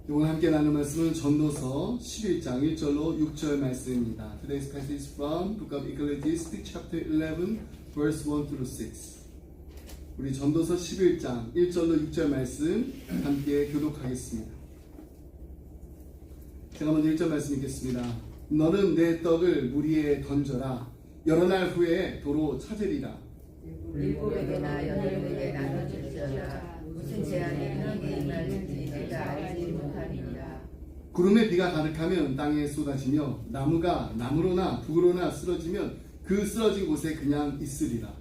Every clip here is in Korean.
오늘 함께 나눌 말씀은 전도서 11장 1절로 6절 말씀입니다. Today's passage is from Book of Ecclesiastes chapter 11 verse 1 through 6. 우리 전도서 11장 1절로 6절 말씀 함께 교독하겠습니다. 제가 먼저 1절 말씀 읽겠습니다. 너는 내 떡을 물 위에 던져라. 여러 날 후에 도로 찾으리라. 일곱에게나 여덟에게 나눠줄지어다. 무슨 재앙이 너에게 임할지 내가 알지 못하리라. 구름에 비가 가득하면 땅에 쏟아지며 나무가 나무로나 북으로나 쓰러지면 그 쓰러진 곳에 그냥 있으리라.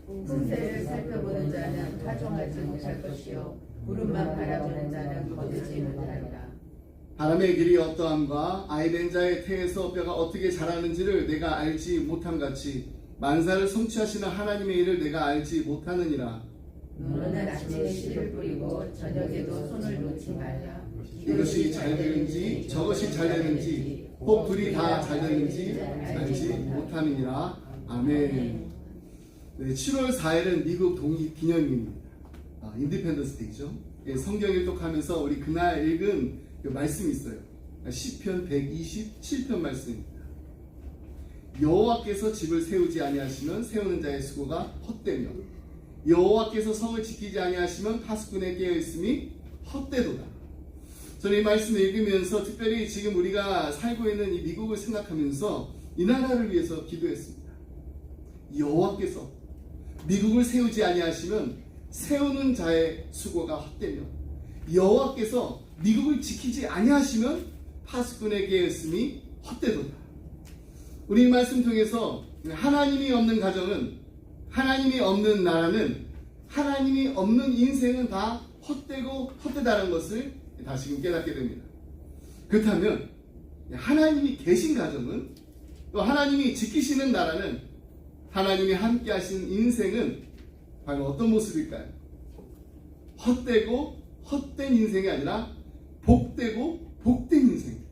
풍세를 살펴보는 자는 파종하지 못할 것이요 구름만 바라보는 자는 거두지 못하리라. 바람의 길이 어떠함과 아이된 자의 태에서 뼈가 어떻게 자라는지를 내가 알지 못함 같이 만사를 성취하시는 하나님의 일을 내가 알지 못하느니라. 너는 아침에 씨를 뿌리고 저녁에도 손을 놓지 말라. 이것이 잘 되는지 저것이 잘 되는지 혹 둘이 다 잘 되는지 알지 못하느니라. 아멘. 네, 7월 4일은 미국 독립기념일입니다. 인디펜던스 데이죠. 예, 성경 일독하면서 우리 그날 읽은 그 말씀이 있어요. 시편 127편 말씀입니다. 여호와께서 집을 세우지 아니하시면 세우는 자의 수고가 헛되며 여호와께서 성을 지키지 아니하시면 파수꾼의 깨어있음이 헛되도다. 저는 이 말씀을 읽으면서 특별히 지금 우리가 살고 있는 이 미국을 생각하면서 이 나라를 위해서 기도했습니다. 여호와께서 미국을 세우지 아니하시면 세우는 자의 수고가 헛되며 여호와께서 미국을 지키지 아니하시면 파수꾼의 깨어있음이 헛되도다. 우리 이 말씀 통해서 하나님이 없는 가정은, 하나님이 없는 나라는, 하나님이 없는 인생은 다 헛되고 헛되다는 것을 다시금 깨닫게 됩니다. 그렇다면 하나님이 계신 가정은, 또 하나님이 지키시는 나라는, 하나님이 함께 하신 인생은 과연 어떤 모습일까요? 헛되고 헛된 인생이 아니라 복되고 복된 인생입니다.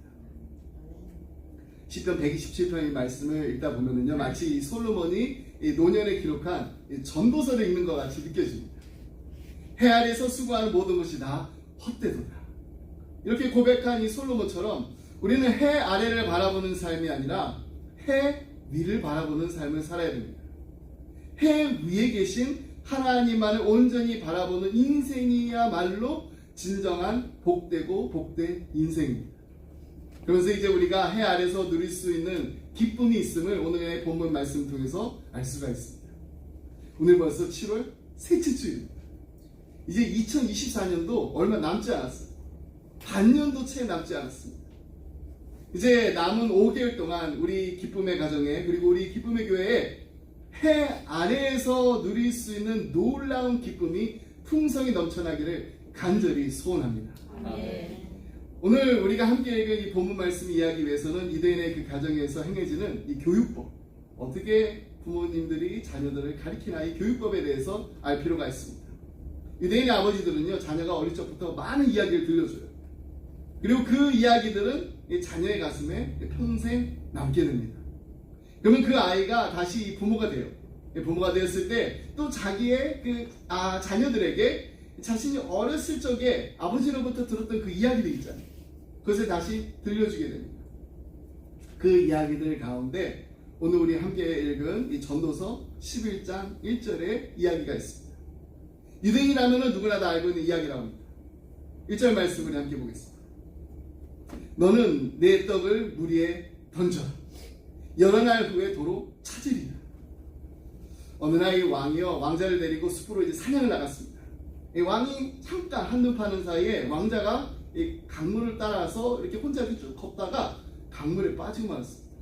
시편 127편의 말씀을 읽다 보면은요, 마치 솔로몬이 노년에 기록한 전도서를 읽는 것 같이 느껴집니다. 해 아래에서 수고하는 모든 것이 다 헛되도다. 이렇게 고백한 이 솔로몬처럼 우리는 해 아래를 바라보는 삶이 아니라 해 위를 바라보는 삶을 살아야 됩니다. 해 위에 계신 하나님만을 온전히 바라보는 인생이야말로 진정한 복되고 복된 인생입니다. 그러면서 이제 우리가 해 아래서 누릴 수 있는 기쁨이 있음을 오늘의 본문 말씀 통해서 알 수가 있습니다. 오늘 벌써 7월 셋째 주입니다. 이제 2024년도 얼마 남지 않았어요. 반년도 채 남지 않았습니다. 이제 남은 5개월 동안 우리 기쁨의 가정에, 그리고 우리 기쁨의 교회에 해 아래에서 누릴 수 있는 놀라운 기쁨이 풍성히 넘쳐나기를 간절히 소원합니다. 오늘 우리가 함께 읽은 이 본문 말씀 이야기 위해서는 유대인의 그 가정에서 행해지는 이 교육법, 어떻게 부모님들이 자녀들을 가리키나 이 교육법에 대해서 알 필요가 있습니다. 유대인의 아버지들은요, 자녀가 어릴 적부터 많은 이야기를 들려줘요. 그리고 그 이야기들은 이 자녀의 가슴에 평생 남게 됩니다. 그러면 그 아이가 다시 부모가 돼요. 부모가 되었을 때 또 자기의 자녀들에게 자신이 어렸을 적에 아버지로부터 들었던 그 이야기들 있잖아요. 그것을 다시 들려주게 됩니다. 그 이야기들 가운데 오늘 우리 함께 읽은 이 전도서 11장 1절의 이야기가 있습니다. 유대인이라면 누구나 다 알고 있는 이야기라고 합니다. 1절 말씀을 함께 보겠습니다. 너는 내 떡을 물 위에 던져라. 여러 날 후에 도로 찾으리라. 어느 날 이 왕이요, 왕자를 데리고 숲으로 이제 사냥을 나갔습니다. 이 왕이 잠깐 한눈 파는 사이에 왕자가 이 강물을 따라서 이렇게 혼자 쭉 걷다가 강물에 빠지고 말았습니다.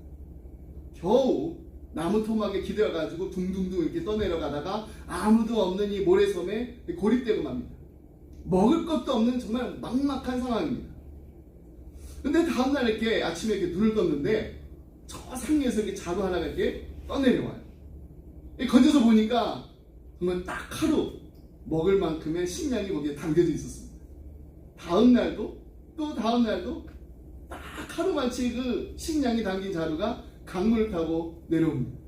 겨우 나무 토막에 기대어가지고 둥둥둥 이렇게 떠내려가다가 아무도 없는 이 모래섬에 고립되고 맙니다. 먹을 것도 없는 정말 막막한 상황입니다. 근데 다음날 이렇게 아침에 이렇게 눈을 떴는데 저 상류에서 이렇게 자루 하나가 이렇게 떠내려와요. 건져서 보니까 정말 딱 하루 먹을 만큼의 식량이 거기에 담겨져 있었습니다. 다음 날도 또 다음 날도 딱 하루만치 그 식량이 담긴 자루가 강물을 타고 내려옵니다.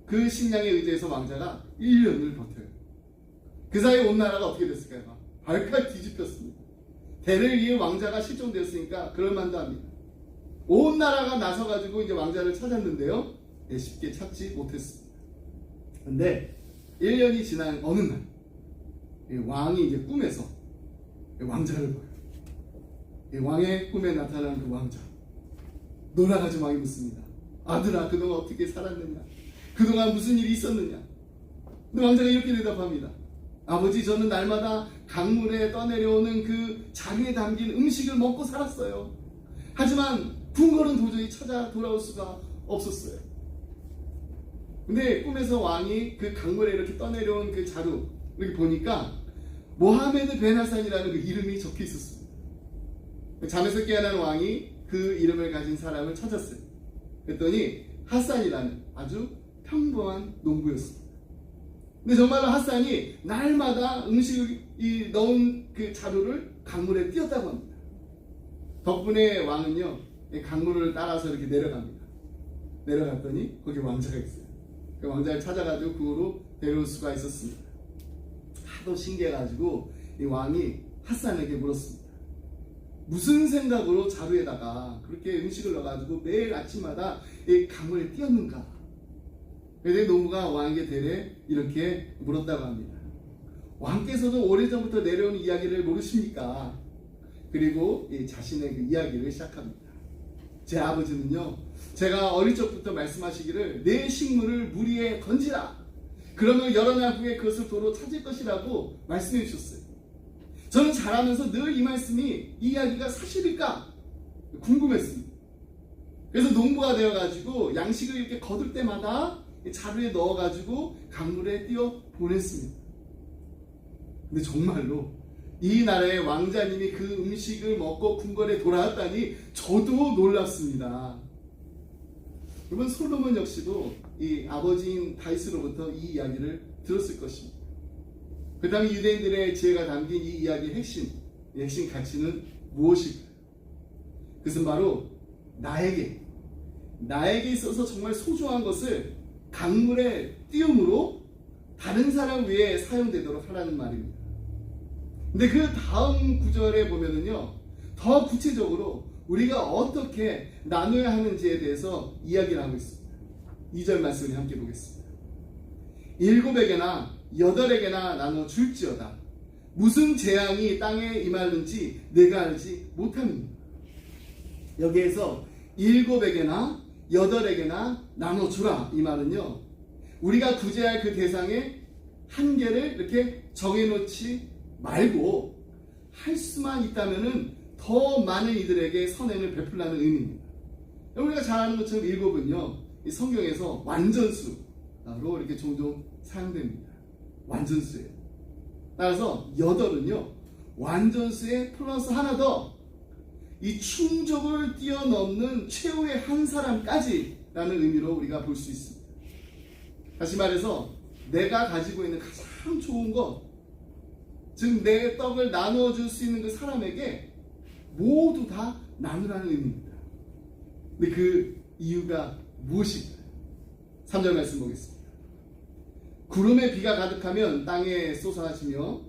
그 식량에 의지해서 왕자가 1년을 버텨요. 그 사이에 온 나라가 어떻게 됐을까요? 발칵 뒤집혔습니다. 대를 이을 왕자가 실종되었으니까 그럴만도 합니다. 온 나라가 나서가지고 이제 왕자를 찾았는데요. 쉽게 찾지 못했습니다. 근데 1년이 지난 어느 날, 왕이 이제 꿈에서 왕자를 봐요. 왕의 꿈에 나타난 그 왕자. 놀라가지고 왕이 묻습니다. 아들아, 그동안 어떻게 살았느냐? 그동안 무슨 일이 있었느냐? 근데 왕자가 이렇게 대답합니다. 아버지, 저는 날마다 강물에 떠내려오는 그 자리에 담긴 음식을 먹고 살았어요. 하지만 궁궐은 도저히 찾아 돌아올 수가 없었어요. 근데 꿈에서 왕이 그 강물에 이렇게 떠내려온 그 자루 이렇게 보니까 모하메드 벤 하산이라는 그 이름이 적혀 있었습니다. 잠에서 깨어난 왕이 그 이름을 가진 사람을 찾았어요. 그랬더니 하산이라는 아주 평범한 농부였습니다. 근데 정말로 하산이 날마다 음식을 넣은 그 자루를 강물에 띄었다고 합니다. 덕분에 왕은요, 강물을 따라서 이렇게 내려갑니다. 내려갔더니 거기 왕자가 있어요. 그 왕자를 찾아가지고 그 후로 데려올 수가 있었습니다. 하도 신기해가지고 이 왕이 하산에게 물었습니다. 무슨 생각으로 자루에다가 그렇게 음식을 넣어가지고 매일 아침마다 이 강물에 띄었는가? 그래서 농부가 왕에게 대래 이렇게 물었다고 합니다. 왕께서도 오래전부터 내려온 이야기를 모르십니까? 그리고 이 자신의 그 이야기를 시작합니다. 제 아버지는요, 제가 어릴 적부터 말씀하시기를 내 식물을 물 위에 던지라. 그러면 여러 날 후에 그것을 도로 찾을 것이라고 말씀해 주셨어요. 저는 자라면서 늘 이 말씀이, 이 이야기가 사실일까 궁금했습니다. 그래서 농부가 되어가지고 양식을 이렇게 거둘 때마다 자루에 넣어가지고 강물에 띄어 보냈습니다. 근데 정말로 이 나라의 왕자님이 그 음식을 먹고 궁궐에 돌아왔다니 저도 놀랍습니다. 여러분, 솔로몬 역시도 이 아버지인 다윗으로부터 이 이야기를 들었을 것입니다. 그 다음에 유대인들의 지혜가 담긴 이 이야기의 핵심 가치는 무엇일까요? 그것은 바로 나에게 있어서 정말 소중한 것을 강물에 띄움으로 다른 사람 위에 사용되도록 하라는 말입니다. 근데 그 다음 구절에 보면은요, 더 구체적으로 우리가 어떻게 나눠야 하는지에 대해서 이야기를 하고 있습니다. 2절 말씀을 함께 보겠습니다. 7에게나 8에게나 나눠 줄지어다. 무슨 재앙이 땅에 임하는지 내가 알지 못함이니라. 여기에서 7에게나 8에게나 나눠주라, 이 말은요, 우리가 구제할 그 대상의 한계를 이렇게 정해놓지 말고 할 수만 있다면은 더 많은 이들에게 선행을 베풀라는 의미입니다. 우리가 잘 아는 것처럼 7은요, 이 성경에서 완전수로 이렇게 종종 사용됩니다. 완전수예요. 따라서 8은요, 완전수에 플러스 하나 더, 이 충족을 뛰어넘는 최후의 한 사람까지 라는 의미로 우리가 볼 수 있습니다. 다시 말해서 내가 가지고 있는 가장 좋은 것, 즉 내 떡을 나누어 줄 수 있는 그 사람에게 모두 다 나누라는 의미입니다. 근데 그 이유가 무엇일까요? 3절 말씀 보겠습니다. 구름에 비가 가득하면 땅에 쏟아지며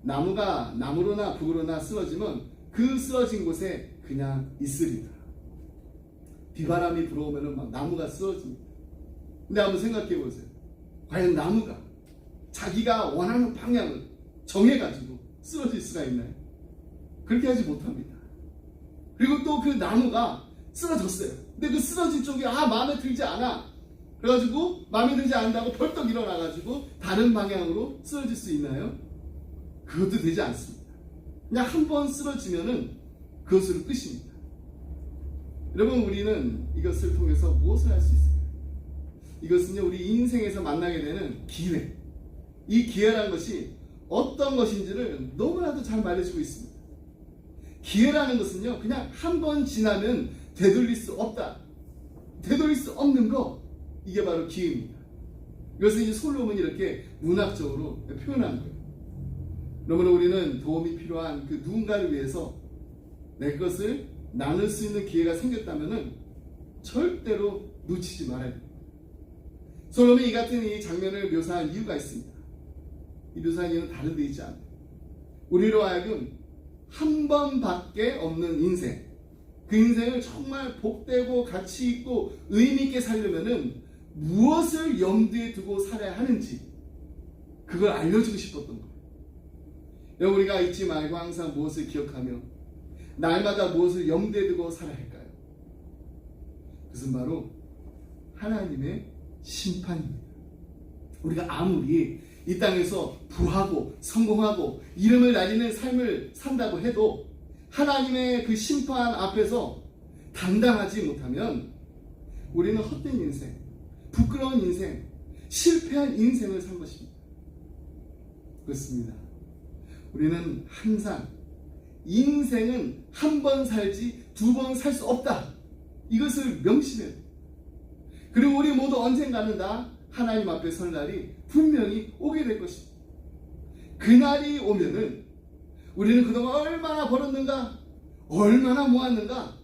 나무가 나무로나 북으로나 쓰러지면 그 쓰러진 곳에 그냥 있으리라. 비바람이 불어오면 막 나무가 쓰러집니다. 근데 한번 생각해 보세요. 과연 나무가 자기가 원하는 방향을 정해가지고 쓰러질 수가 있나요? 그렇게 하지 못합니다. 그리고 또 그 나무가 쓰러졌어요. 근데 그 쓰러진 쪽이 마음에 들지 않아. 그래가지고 마음에 들지 않는다고 벌떡 일어나가지고 다른 방향으로 쓰러질 수 있나요? 그것도 되지 않습니다. 그냥 한 번 쓰러지면은 그것으로 끝입니다. 여러분, 우리는 이것을 통해서 무엇을 할 수 있을까요? 이것은요, 우리 인생에서 만나게 되는 기회. 이 기회라는 것이 어떤 것인지를 너무나도 잘 말해주고 있습니다. 기회라는 것은요, 그냥 한 번 지나면 되돌릴 수 없다. 되돌릴 수 없는 거, 이게 바로 기회입니다. 이것을 이제 솔로몬이 이렇게 문학적으로 표현한 거예요. 그러므로 우리는 도움이 필요한 그 누군가를 위해서 내 것을 나눌 수 있는 기회가 생겼다면 절대로 놓치지 말아야 됩니다. 솔로몬이 이 같은 이 장면을 묘사한 이유가 있습니다. 이 묘사한 이유는 다른 데 있지 않아요. 우리로 하여금 한 번밖에 없는 인생, 그 인생을 정말 복되고 가치 있고 의미 있게 살려면은 무엇을 염두에 두고 살아야 하는지 그걸 알려주고 싶었던 거예요. 여러분, 우리가 잊지 말고 항상 무엇을 기억하며 날마다 무엇을 염두에 두고 살아야 할까요? 그것은 바로 하나님의 심판입니다. 우리가 아무리 이 땅에서 부하고 성공하고 이름을 날리는 삶을 산다고 해도 하나님의 그 심판 앞에서 당당하지 못하면 우리는 헛된 인생, 부끄러운 인생, 실패한 인생을 산 것입니다. 그렇습니다. 우리는 항상 인생은 한 번 살지 두 번 살 수 없다, 이것을 명심해야 돼요. 그리고 우리 모두 언젠가는 다 하나님 앞에 설 날이 분명히 오게 될 것입니다. 그날이 오면은 우리는 그동안 얼마나 벌었는가, 얼마나 모았는가,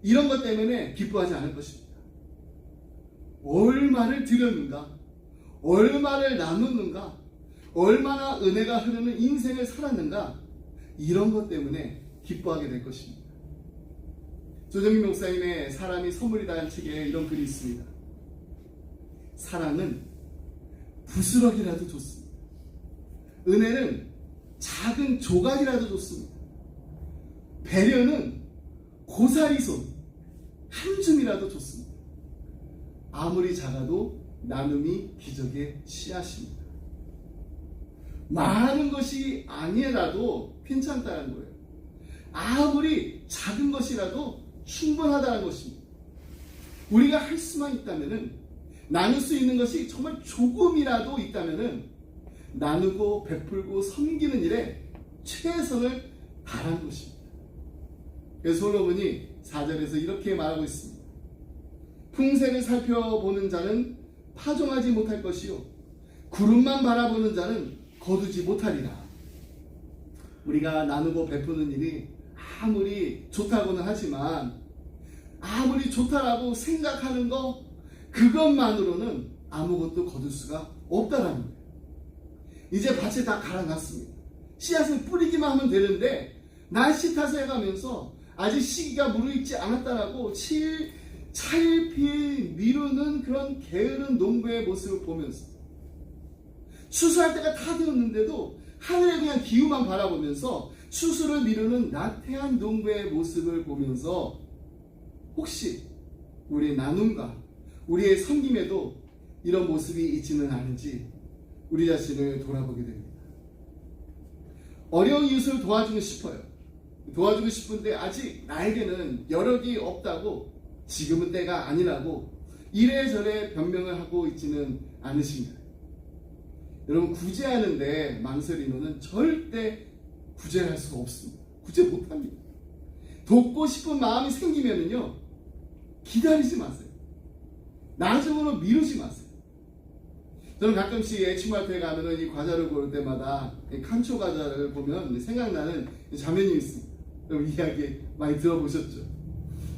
이런 것 때문에 기뻐하지 않을 것입니다. 얼마를 드렸는가, 얼마를 나눴는가, 얼마나 은혜가 흐르는 인생을 살았는가, 이런 것 때문에 기뻐하게 될 것입니다. 조정민 목사님의 사람이 선물이라는 책에 이런 글이 있습니다. 사랑은 부스러기라도 좋습니다. 은혜는 작은 조각이라도 좋습니다. 배려는 고사리손 한 줌이라도 좋습니다. 아무리 작아도 나눔이 기적의 씨앗입니다. 많은 것이 아니라도 괜찮다는 거예요. 아무리 작은 것이라도 충분하다는 것입니다. 우리가 할 수만 있다면은, 나눌 수 있는 것이 정말 조금이라도 있다면은 나누고 베풀고 섬기는 일에 최선을 다하는 것입니다. 그래서 솔로몬이 4절에서 이렇게 말하고 있습니다. 풍세를 살펴보는 자는 파종하지 못할 것이요, 구름만 바라보는 자는 거두지 못하리라. 우리가 나누고 베푸는 일이 아무리 좋다고는 하지만, 아무리 좋다라고 생각하는 거, 그것만으로는 아무것도 거둘 수가 없다라는 거예요. 이제 밭에 다 갈아놨습니다. 씨앗을 뿌리기만 하면 되는데, 날씨 탓을 해가면서 아직 시기가 무르익지 않았다라고 차일피일 미루는 그런 게으른 농부의 모습을 보면서, 추수할 때가 다 되었는데도 하늘에 그냥 기후만 바라보면서 추수를 미루는 나태한 농부의 모습을 보면서, 혹시 우리의 나눔과 우리의 섬김에도 이런 모습이 있지는 않은지 우리 자신을 돌아보게 됩니다. 어려운 이웃을 도와주고 싶어요. 도와주고 싶은데 아직 나에게는 여력이 없다고, 지금은 때가 아니라고 이래저래 변명을 하고 있지는 않으신가요? 여러분, 구제하는데 망설이면은 절대 구제할 수가 없습니다. 구제 못합니다. 돕고 싶은 마음이 생기면은요, 기다리지 마세요. 나중으로 미루지 마세요. 저는 가끔씩 애칭마트에 가면은 이 과자를 고를 때마다 이 칸초 과자를 보면 생각나는 자매님이 있습니다. 여러분, 이야기 많이 들어보셨죠?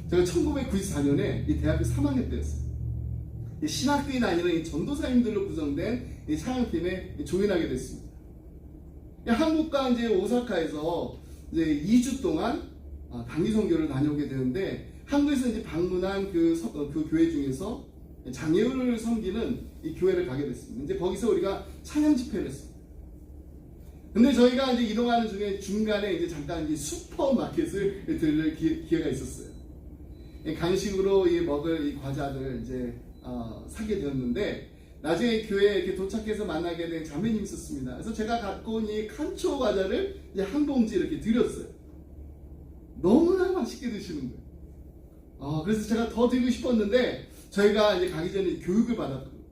제가 1994년에 이 대학교 3학년 때였어요. 신학교에 다니는 이 전도사님들로 구성된 이 사역팀에 조인하게 됐습니다. 한국과 이제 오사카에서 이제 2주 동안 단기 선교를 다녀오게 되는데, 한국에서 이제 방문한 그 교회 중에서 장애우를 섬기는 이 교회를 가게 됐습니다. 이제 거기서 우리가 찬양 집회를 했습니다. 근데 저희가 이제 이동하는 중에 중간에 이제 잠깐 이제 슈퍼마켓을 들릴 기회가 있었어요. 간식으로 먹을 이 과자를 이제 사게 되었는데, 나중에 교회에 이렇게 도착해서 만나게 된 자매님이 있었습니다. 그래서 제가 갖고 온 이 칸초 과자를 이제 한 봉지 이렇게 드렸어요. 너무나 맛있게 드시는 거예요. 그래서 제가 더 드리고 싶었는데, 저희가 이제 가기 전에 교육을 받았거든요.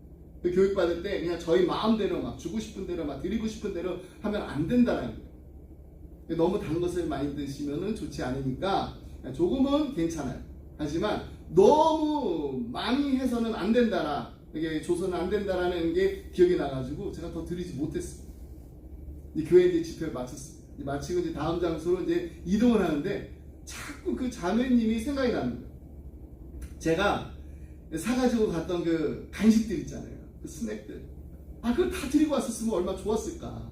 그 교육 받을 때 그냥 저희 마음대로 막 주고 싶은 대로 막 드리고 싶은 대로 하면 안 된다라는 거예요. 너무 단 것을 많이 드시면 좋지 않으니까 조금은 괜찮아요. 하지만 너무 많이 해서는 안 된다라, 이게 줘서는 안 된다라는 게 기억이 나가지고 제가 더 드리지 못했습니다. 이 교회 이제 집회를 마쳤습니다. 마치고 이제 다음 장소로 이제 이동을 하는데 자꾸 그 자매님이 생각이 나는 거예요. 제가 사가지고 갔던 그 간식들 있잖아요. 그 스낵들. 그걸 다 드리고 왔었으면 얼마나 좋았을까.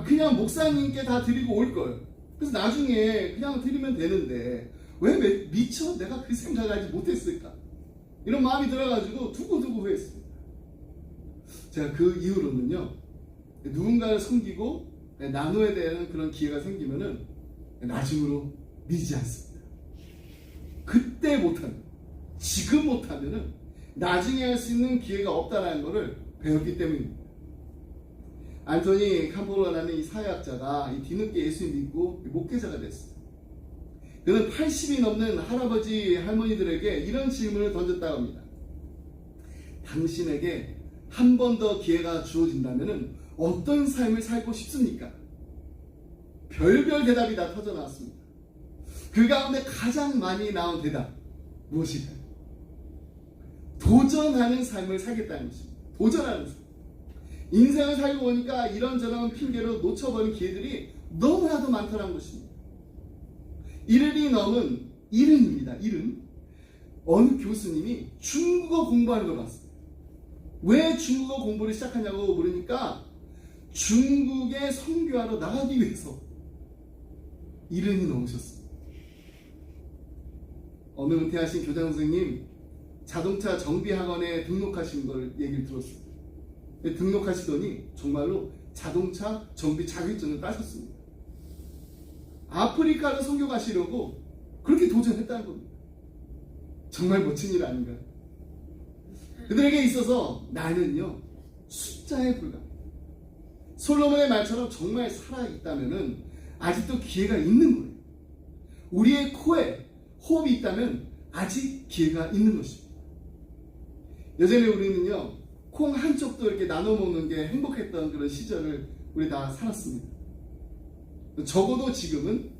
그냥 목사님께 다 드리고 올 걸. 그래서 나중에 그냥 드리면 되는데 왜 미처 내가 그 생각을 하지 못했을까? 이런 마음이 들어가지고 두고두고 후회했습니다. 제가 그 이후로는요, 누군가를 섬기고 나눠야 되는 그런 기회가 생기면은 나중으로 미지 않습니다. 그때 못하면, 지금 못하면은 나중에 할 수 있는 기회가 없다는 것을 배웠기 때문입니다. 안토니 캄포로라는 이 사회학자가 이 뒤늦게 예수님 믿고 목회자가 됐어요. 그는 80이 넘는 할아버지 할머니들에게 이런 질문을 던졌다고 합니다. 당신에게 한 번 더 기회가 주어진다면 어떤 삶을 살고 싶습니까? 별별 대답이 다 터져 나왔습니다. 그 가운데 가장 많이 나온 대답 무엇일까요? 도전하는 삶을 살겠다는 것입니다. 도전하는 삶. 인생을 살고 보니까 이런저런 핑계로 놓쳐버린 기회들이 너무나도 많다는 것입니다. 이른이 넘은 이른입니다. 이른. 어느 교수님이 중국어 공부하는 걸 봤어요. 왜 중국어 공부를 시작하냐고 물으니까 중국에 선교하러 나가기 위해서 이른이 넘으셨습니다. 어느 은퇴하신 교장 선생님 자동차 정비학원에 등록하신 걸 얘기를 들었어요. 등록하시더니 정말로 자동차 정비 자격증을 따셨습니다. 아프리카로 선교 가시려고 그렇게 도전했다는 겁니다. 정말 멋진 일 아닌가요? 그들에게 있어서 나는요 숫자에 불과합니다. 솔로몬의 말처럼 정말 살아있다면 아직도 기회가 있는 거예요. 우리의 코에 호흡이 있다면 아직 기회가 있는 것입니다. 예전에 우리는요 콩 한쪽도 이렇게 나눠 먹는 게 행복했던 그런 시절을 우리 다 살았습니다. 적어도 지금은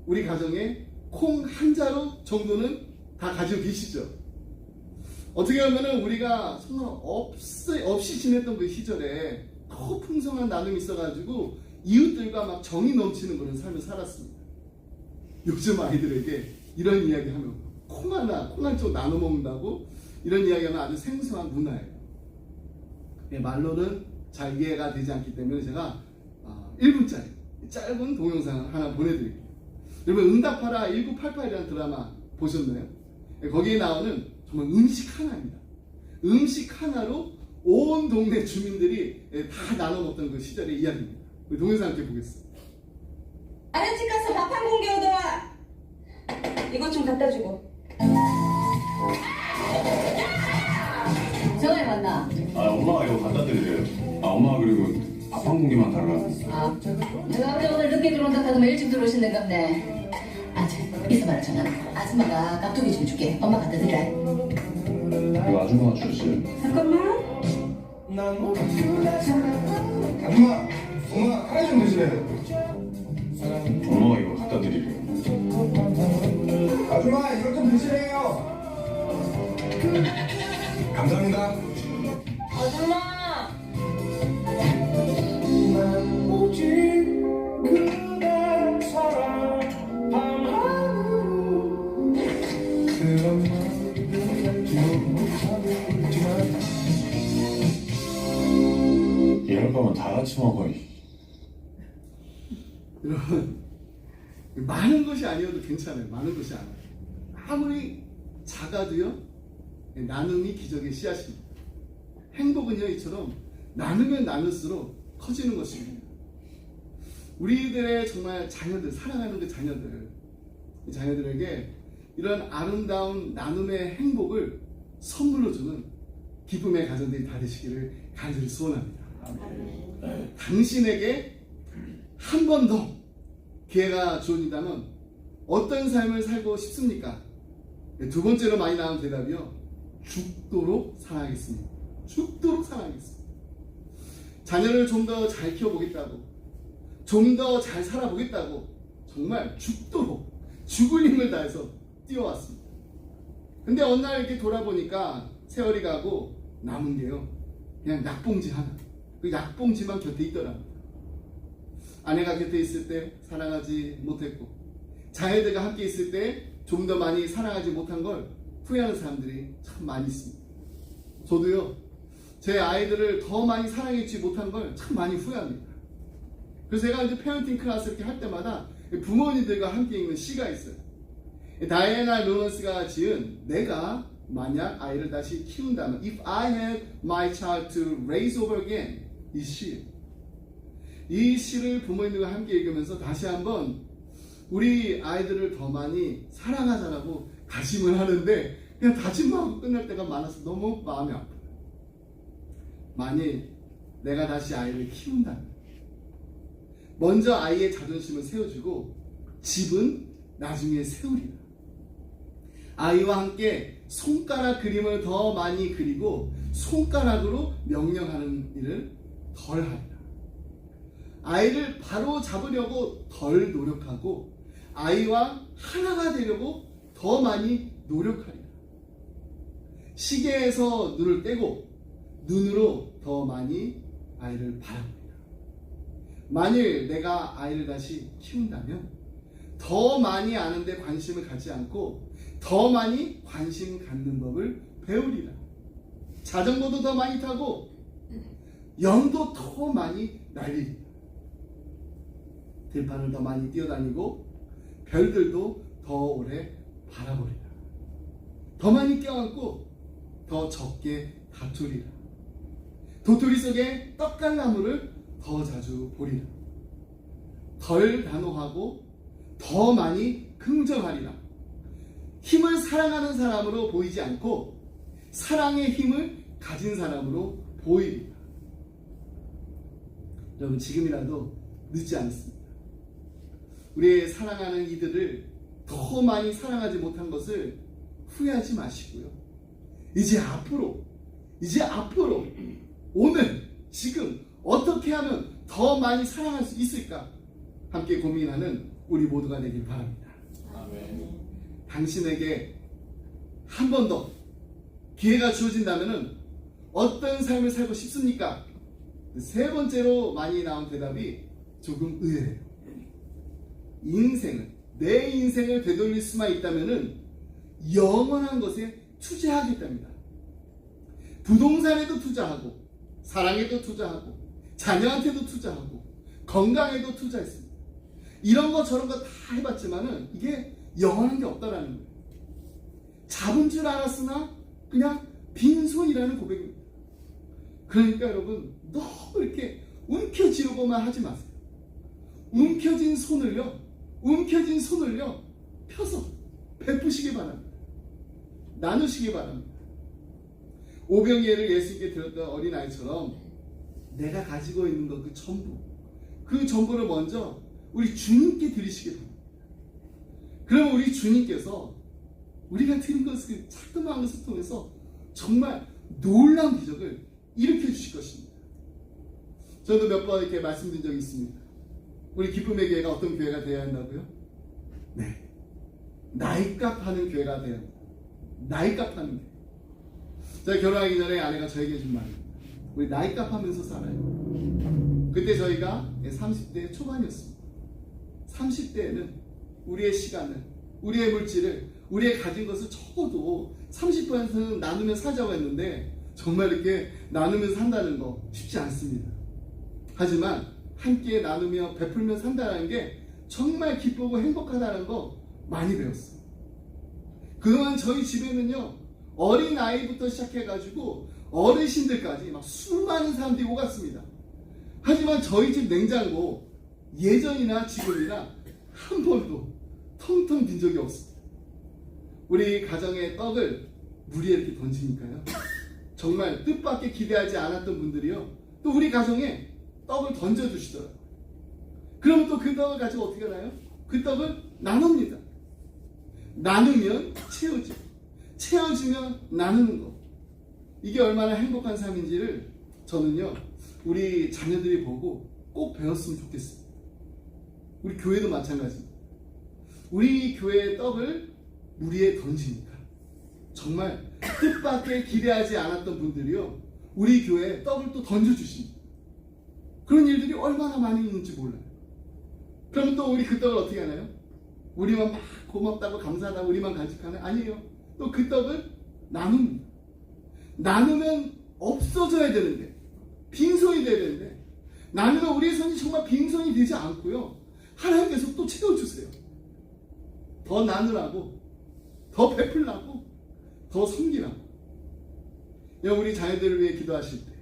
우리 가정에 콩 한 자루 정도는 다 가지고 계시죠. 어떻게 보면 우리가 정말 없이 지냈던 그 시절에 더 풍성한 나눔이 있어가지고 이웃들과 막 정이 넘치는 그런 삶을 살았습니다. 요즘 아이들에게 이런 이야기 하면 콩 한 쪽 나눠 먹는다고 이런 이야기하면 아주 생소한 문화예요. 말로는 잘 이해가 되지 않기 때문에 제가 1분짜리 짧은 동영상을 하나 보내드릴게요. 여러분 응답하라 1988이라는 드라마 보셨나요? 거기에 나오는 정말 음식 하나입니다. 음식 하나로 온 동네 주민들이 다 나눠 먹던 그 시절의 이야기입니다. 우리 동영상 함께 보겠습니다. 아는 집 가서 밥 한 공기 얻어와. 이것 좀 갖다 주고. 전화해 왔나? 엄마가 이거 갖다 드리래요. 엄마가 그리고 밥 한 공기만 달라. 내가 왜 오늘 늦게 들어온다 하면 일찍 들어오신는 건데. 있어봐라 전화. 아줌마가 깍두기 좀 줄게. 엄마 갖다 드리라. 이거 아줌마가 주셨어요. 잠깐만. 엄마 카레 좀 드시래요. 엄마가 이거 갖다 드리래요. 아줌마 이것 좀 드시래요. 감사합니다. 아줌마. 이럴 거면 다 같이 먹어. 여러분 많은 것이 아니어도 괜찮아요. 많은 것이 아니에요. 아무리 작아도요 나눔이 기적의 씨앗입니다. 행복은요 이처럼 나누면 나눌수록 커지는 것입니다. 우리들의 정말 자녀들, 사랑하는 그 자녀들, 이 자녀들에게 이런 아름다운 나눔의 행복을 선물로 주는 기쁨의 가정들이 다 되시기를 간절히 소원합니다. 당신에게 한 번 더 기회가 주어진다면 어떤 삶을 살고 싶습니까? 두 번째로 많이 나온 대답이요. 죽도록 사랑하겠습니다. 죽도록 사랑하겠습니다. 자녀를 좀 더 잘 키워보겠다고, 좀 더 잘 살아보겠다고 정말 죽도록 죽을 힘을 다해서 뛰어왔습니다. 근데 어느 날 이렇게 돌아보니까 세월이 가고 남은 게요 그냥 약봉지 하나, 그 약봉지만 곁에 있더랍니다. 아내가 곁에 있을 때 사랑하지 못했고 자녀들과 함께 있을 때 좀 더 많이 사랑하지 못한 걸 후회하는 사람들이 참 많이 있습니다. 저도요 제 아이들을 더 많이 사랑해주지 못한 걸 참 많이 후회합니다. 그래서 제가 이제 페어런팅 클래스 이렇게 할 때마다 부모님들과 함께 읽는 시가 있어요. 다이애나 로런스가 지은 내가 만약 아이를 다시 키운다면 If I had my child to raise over again 이 시를 부모님들과 함께 읽으면서 다시 한번 우리 아이들을 더 많이 사랑하자라고 다짐을 하는데 그냥 다짐만 하고 끝날 때가 많아서 너무 마음이 아파요. 만일 내가 다시 아이를 키운다면 먼저 아이의 자존심을 세워주고 집은 나중에 세우리라. 아이와 함께 손가락 그림을 더 많이 그리고 손가락으로 명령하는 일을 덜 하리라. 아이를 바로 잡으려고 덜 노력하고 아이와 하나가 되려고 더 많이 노력하리라. 시계에서 눈을 떼고 눈으로 더 많이 아이를 바라보리라. 만일 내가 아이를 다시 키운다면 더 많이 아는데 관심을 갖지 않고 더 많이 관심 갖는 법을 배우리라. 자전거도 더 많이 타고 연도 더 많이 날리리라. 들판을 더 많이 뛰어다니고 별들도 더 오래 바라보리라. 더 많이 껴안고 더 적게 다투리라. 도토리 속에 떡갈나무를 더 자주 보리라. 덜 단호하고 더 많이 긍정하리라. 힘을 사랑하는 사람으로 보이지 않고 사랑의 힘을 가진 사람으로 보이리라. 여러분 지금이라도 늦지 않습니다. 우리의 사랑하는 이들을 더 많이 사랑하지 못한 것을 후회하지 마시고요. 이제 앞으로 오늘 지금 어떻게 하면 더 많이 사랑할 수 있을까 함께 고민하는 우리 모두가 되길 바랍니다. 아멘. 당신에게 한 번 더 기회가 주어진다면 어떤 삶을 살고 싶습니까? 세 번째로 많이 나온 대답이 조금 의외예요. 내 인생을 되돌릴 수만 있다면 영원한 것에 투자하겠답니다. 부동산에도 투자하고 사랑에도 투자하고 자녀한테도 투자하고 건강에도 투자했습니다. 이런 거 저런 거 다 해봤지만은 이게 영원한 게 없다라는 거예요. 잡은 줄 알았으나 그냥 빈손이라는 고백입니다. 그러니까 여러분 너무 이렇게 움켜쥐고만 하지 마세요. 움켜진 손을요 펴서 베푸시기 바랍니다. 나누시기 바랍니다. 오병이어를 예수님께 드렸던 어린아이처럼 내가 가지고 있는 것 그 전부를 먼저 우리 주님께 드리시기 바랍니다. 그러면 우리 주님께서 우리가 드린 것을 자그마한 것을 통해서 정말 놀라운 기적을 일으켜 주실 것입니다. 저도 몇 번 이렇게 말씀드린 적이 있습니다. 우리 기쁨의 교회가 어떤 교회가 되어야 한다고요? 네, 나이값 하는 교회가 되어야 합니다. 나이값 하는 교회. 제가 결혼하기 전에 아내가 저에게 준 말입니다. 우리 나이값 하면서 살아요. 그때 저희가 30대 초반이었습니다. 30대에는 우리의 시간을, 우리의 물질을, 우리의 가진 것을 적어도 30%는 나누며 살자고 했는데 정말 이렇게 나누면서 산다는 거 쉽지 않습니다. 하지만 함께 나누며 베풀며 산다는 게 정말 기쁘고 행복하다는 거 많이 배웠어요. 그동안 저희 집에는요 어린아이부터 시작해가지고 어르신들까지 막 수많은 사람들이 오갔습니다. 하지만 저희 집 냉장고 예전이나 지금이나 한 번도 텅텅 빈 적이 없습니다. 우리 가정의 떡을 물에 이렇게 던지니까요 정말 뜻밖의 기대하지 않았던 분들이요 또 우리 가정에 떡을 던져주시더라고요. 그러면 또 그 떡을 가지고 어떻게 하나요? 그 떡을 나눕니다. 나누면 채워지고 채워지면 나누는 것, 이게 얼마나 행복한 삶인지를 저는요 우리 자녀들이 보고 꼭 배웠으면 좋겠습니다. 우리 교회도 마찬가지입니다. 우리 교회의 떡을 물 위에 던지니까 정말 뜻밖의 기대하지 않았던 분들이요 우리 교회에 떡을 또 던져주십니다. 그런 일들이 얼마나 많이 있는지 몰라요. 그러면 또 우리 그 떡을 어떻게 하나요? 우리만 막 고맙다고 감사하다고 우리만 간직하나요? 아니에요. 또 그 떡을 나눕니다. 나누면 없어져야 되는데 빈손이 돼야 되는데 나누면 우리의 손이 정말 빈손이 되지 않고요 하나님께서 또 채워주세요. 더 나누라고, 더 베풀라고, 더 섬기라고. 우리 자녀들을 위해 기도하실 때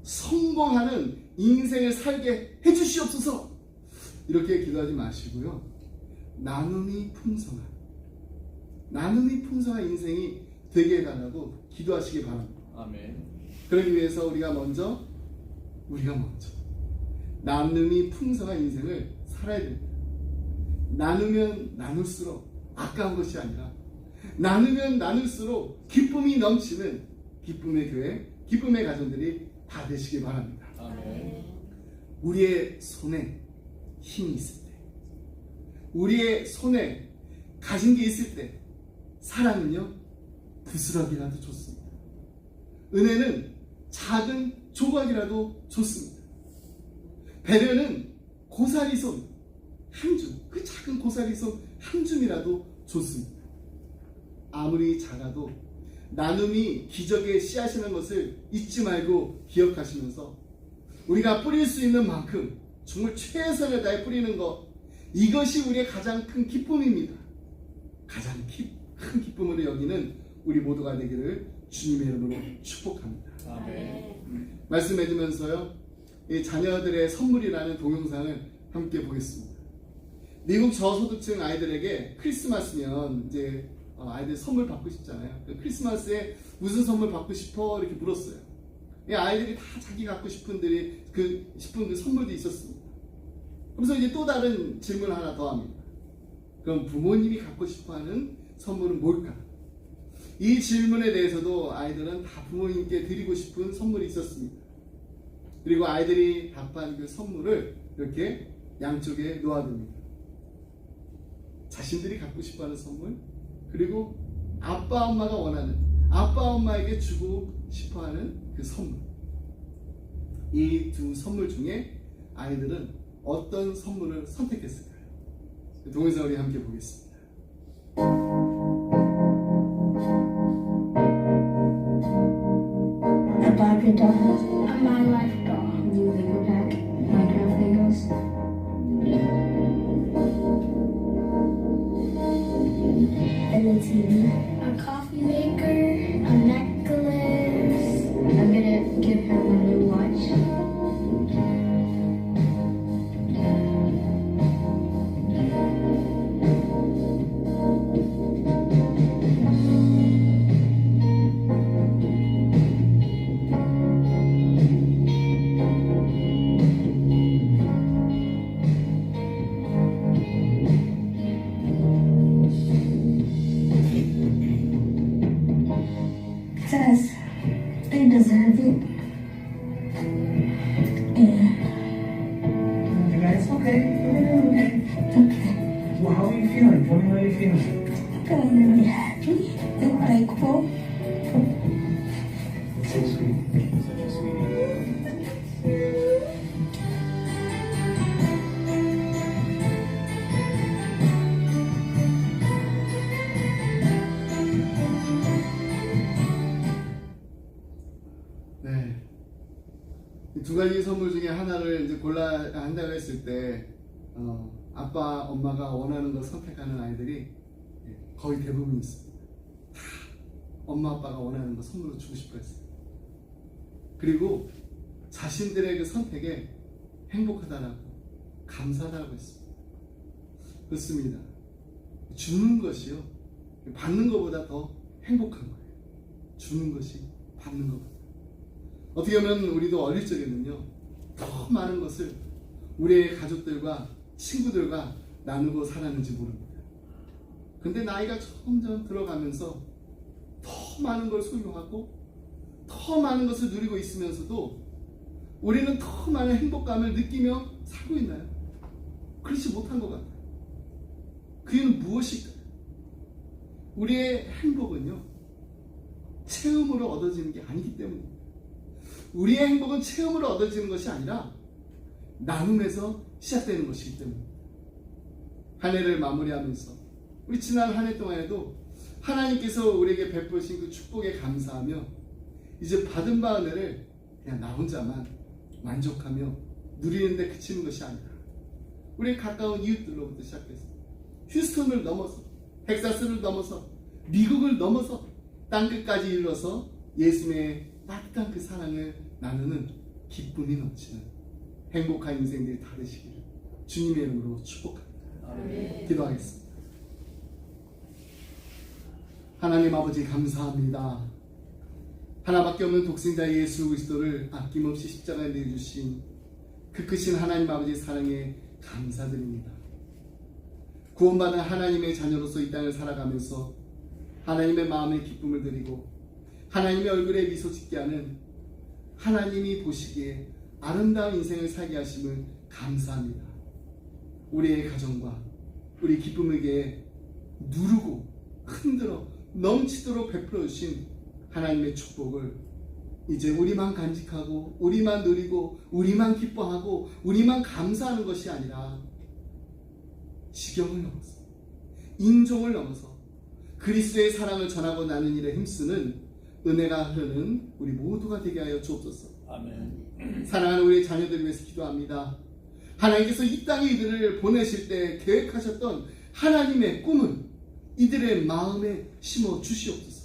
성공하는 인생을 살게 해주시옵소서, 이렇게 기도하지 마시고요. 나눔이 풍성한 인생이 되게 해달라고 기도하시기 바랍니다. 아멘. 그러기 위해서 우리가 먼저 나눔이 풍성한 인생을 살아야 됩니다. 나누면 나눌수록 아까운 것이 아니라 나누면 나눌수록 기쁨이 넘치는 기쁨의 교회, 기쁨의 가정들이 다 되시기 바랍니다. 아멘. 우리의 손에 힘이 있을 때, 우리의 손에 가진 게 있을 때, 사랑은요 부스러기라도 좋습니다. 은혜는 작은 조각이라도 좋습니다. 배려는 고사리손 한 줌, 그 작은 고사리손 한 줌이라도 좋습니다. 아무리 작아도 나눔이 기적의 씨앗이라는 것을 잊지 말고 기억하시면서 우리가 뿌릴 수 있는 만큼 정말 최선을 다해 뿌리는 것, 이것이 우리의 가장 큰 기쁨입니다. 가장 큰 기쁨으로 여기는 우리 모두가 되기를 주님의 이름으로 축복합니다. 아멘. 말씀해주면서요, 이 자녀들의 선물이라는 동영상을 함께 보겠습니다. 미국 저소득층 아이들에게 크리스마스면 이제 아이들 선물 받고 싶잖아요. 크리스마스에 무슨 선물 받고 싶어? 이렇게 물었어요. 이 아이들이 다 자기 갖고 싶은 그 선물도 있었습니다. 그래서 이제 또 다른 질문 하나 더 합니다. 그럼 부모님이 갖고 싶어하는 선물은 뭘까? 이 질문에 대해서도 아이들은 다 부모님께 드리고 싶은 선물이 있었습니다. 그리고 아이들이 답한 그 선물을 이렇게 양쪽에 놓아둡니다. 자신들이 갖고 싶어하는 선물, 그리고 아빠 엄마가 원하는, 아빠 엄마에게 주고 싶어하는 그 선물. 이 두 선물 중에 아이들은 어떤 선물을 선택했을까요? 동영상 우리 함께 보겠습니다. A Barbie doll. A My Life doll. New Lego pack. Minecraft Legos. And a TV. A coffee maker. A necklace. I'm gonna give her my new watch. Because they deserve it. And It's okay. okay. Well, how are you feeling? Tell me how you're feeling. Feeling really happy and thankful. So sweet. Such a sweetie. 네. 이 두 가지 선물 중에 하나를 이제 골라야 한다고 했을 때, 아빠, 엄마가 원하는 걸 선택하는 아이들이 거의 대부분 있습니다. 다 엄마, 아빠가 원하는 거 선물로 주고 싶어 했어요. 그리고 자신들의 그 선택에 행복하다라고, 감사하다고 했습니다. 그렇습니다. 주는 것이요, 받는 것보다 더 행복한 거예요. 주는 것이 받는 것보다. 어떻게 보면 우리도 어릴 적에는요, 더 많은 것을 우리의 가족들과 친구들과 나누고 살았는지 모릅니다. 근데 나이가 점점 들어가면서 더 많은 걸 소유하고 더 많은 것을 누리고 있으면서도 우리는 더 많은 행복감을 느끼며 살고 있나요? 그렇지 못한 것 같아요. 그 이유는 무엇일까요? 우리의 행복은요, 체험으로 얻어지는 게 아니기 때문입니다. 우리의 행복은 체험으로 얻어지는 것이 아니라 나눔에서 시작되는 것이기 때문입니다. 한 해를 마무리하면서 우리 지난 한 해 동안에도 하나님께서 우리에게 베푸신 그 축복에 감사하며 이제 받은 바 은혜를 그냥 나 혼자만 만족하며 누리는 데 그치는 것이 아니라 우리 가까운 이웃들로부터 시작해서 휴스턴을 넘어서 텍사스를 넘어서 미국을 넘어서 땅끝까지 이르러서 예수님의 따뜻한 그 사랑을 나누는 기쁨이 넘치는 행복한 인생들이 다 되시기를 주님의 이름으로 축복합니다. 기도하겠습니다. 하나님 아버지 감사합니다. 하나밖에 없는 독생자 예수 그리스도를 아낌없이 십자가에 내주신 그 크신 하나님 아버지의 사랑에 감사드립니다. 구원받은 하나님의 자녀로서 이 땅을 살아가면서 하나님의 마음에 기쁨을 드리고 하나님의 얼굴에 미소 짓게 하는 하나님이 보시기에 아름다운 인생을 살게 하심을 감사합니다. 우리의 가정과 우리 기쁨에게 누르고 흔들어 넘치도록 베풀어 주신 하나님의 축복을 이제 우리만 간직하고 우리만 누리고 우리만 기뻐하고 우리만 감사하는 것이 아니라 지경을 넘어서 인종을 넘어서 그리스도의 사랑을 전하고 나누는 일에 힘쓰는 은혜가 흐르는 우리 모두가 되게 하여 주옵소서. 아멘. 사랑하는 우리 자녀들을 위해서 기도합니다. 하나님께서 이 땅에 이들을 보내실 때 계획하셨던 하나님의 꿈은 이들의 마음에 심어 주시옵소서.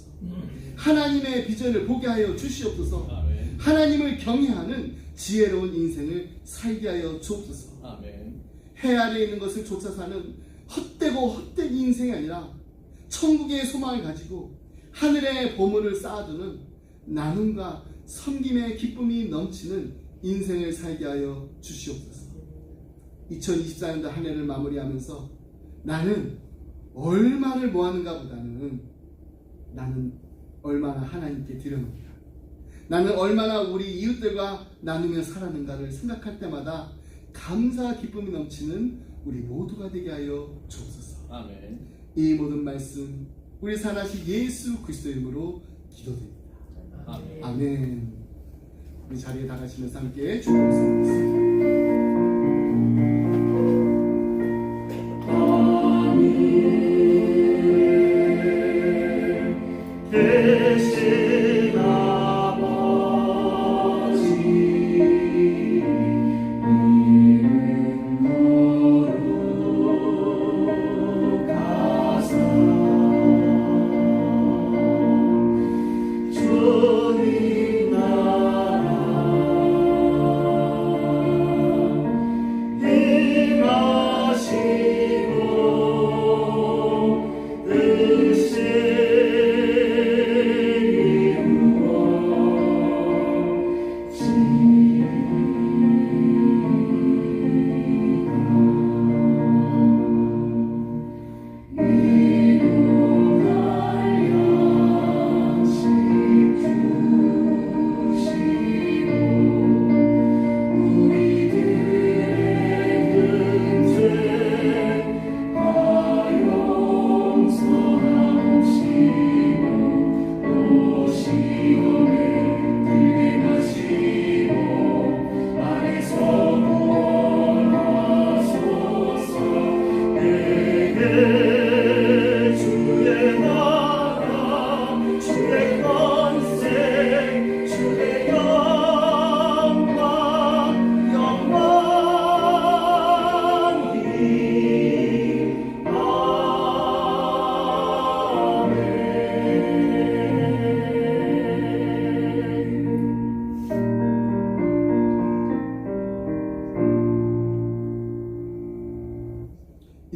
하나님의 비전을 보게 하여 주시옵소서. 아멘. 하나님을 경외하는 지혜로운 인생을 살게 하여 주옵소서. 아멘. 해 아래에 있는 것을 쫓아 사는 헛되고 헛된 인생이 아니라 천국의 소망을 가지고 하늘의 보물을 쌓아두는 나눔과 섬김의 기쁨이 넘치는 인생을 살게 하여 주시옵소서. 2024년도 한 해를 마무리하면서 나는 얼마를 모았는가 보다는 나는 얼마나 하나님께 드렸는가, 나는 얼마나 우리 이웃들과 나누며 살았는가를 생각할 때마다 감사와 기쁨이 넘치는 우리 모두가 되게 하여 주옵소서. 아멘. 이 모든 말씀 우리 살아신 예수 그리스도 이름으로 기도드립니다. 아멘. 아멘. 우리 자리에 나가시면서 함께 주님 말씀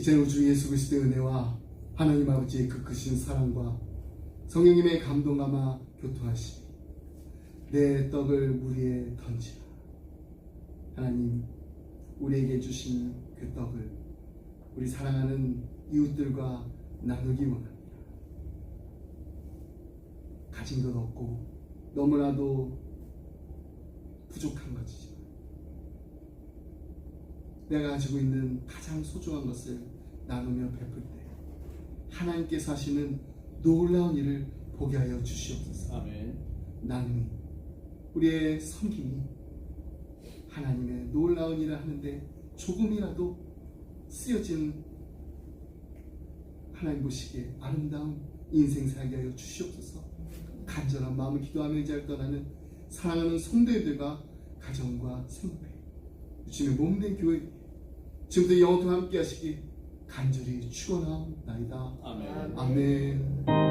이제 우주 예수 그리스도의 은혜와 하나님 아버지의 그 크신 사랑과 성령님의 감동감화 교통하시니 내 떡을 물 위에 던지라. 하나님, 우리에게 주신 그 떡을 우리 사랑하는 이웃들과 나누기 원합니다. 가진 것 없고 너무나도 부족한 것이지만 내가 가지고 있는 가장 소중한 것을 나누며 베풀 때 하나님께서 하시는 놀라운 일을 보게 하여 주시옵소서. 아멘. 나눔이, 우리의 섬김이 하나님의 놀라운 일을 하는데 조금이라도 쓰여진 하나님 보시기에 아름다운 인생 살게 하여 주시옵소서. 간절한 마음을 기도하며 이 자리를 떠나는 사랑하는 성도들과 가정과 생업에 주님의 몸된 교회 지금부터 영원토록 함께 하시기 간절히 축원하옵나이다. 아멘. 아멘.